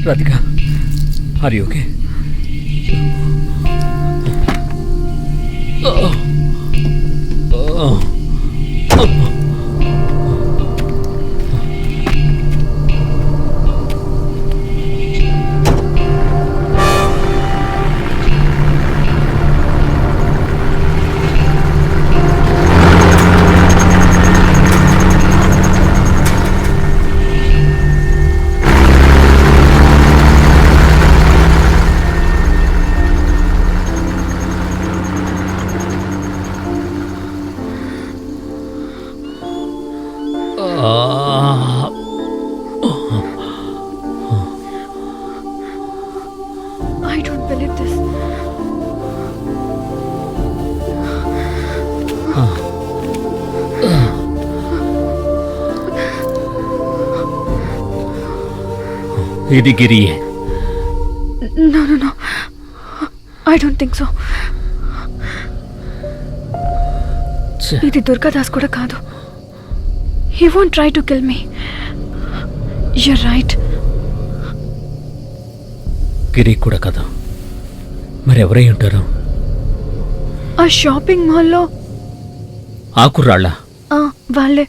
Radhika, are you okay? I don't believe this. ఇది గిరి. No. I don't think so. ఇది దుర్గాదాస్ కూడా కాదు. He won't try to kill me. You're right. గిరి కూడా కదా. మరెవరై ఉంటారు? ఆ షాపింగ్ మాల్లో ఆ కుర్రాళ్ళ? వాళ్ళే.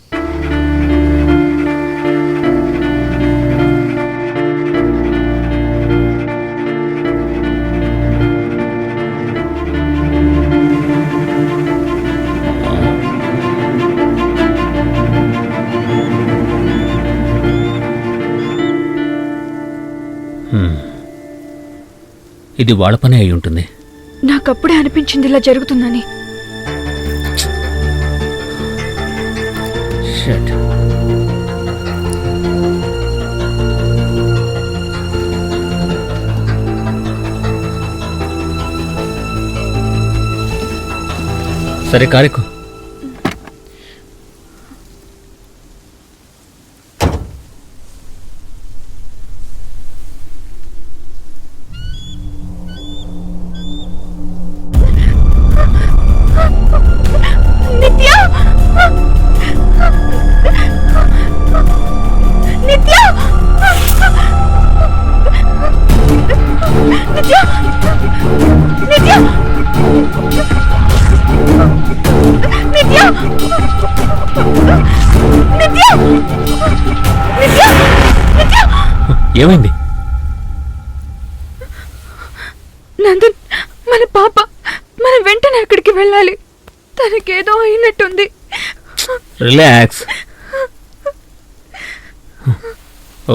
ఇది వాళ్ళ పని అయి ఉంటుంది. నాకప్పుడే అనిపించింది ఇలా జరుగుతుందని. షట్. సరే కారెక్కు. ఏమైంది? నందన్, మన పాప, మనం వెంటనే అక్కడికి వెళ్ళాలి. తనకేదో అయినట్టుంది. రిలాక్స్.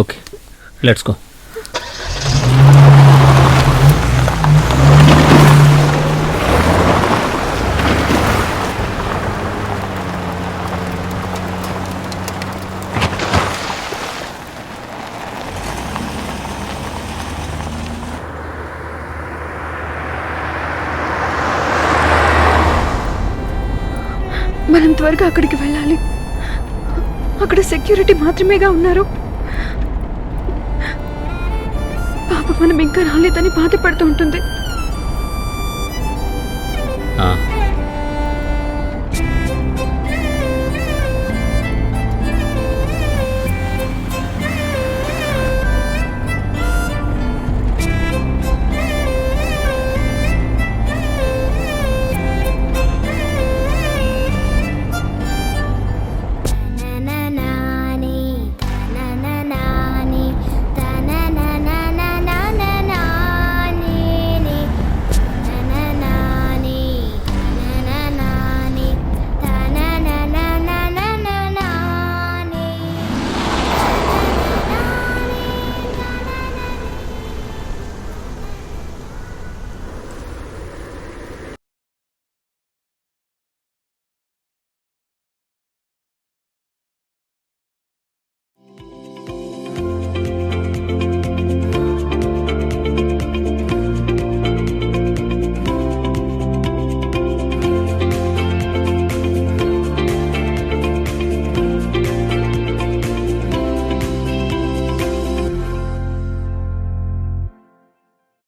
Okay, let's go. మనం త్వరగా అక్కడికి వెళ్ళాలి. అక్కడ సెక్యూరిటీ మాత్రమేగా ఉన్నారు. పాప మనం ఇంకా రాలేదని బాధపడుతూ ఉంటుంది.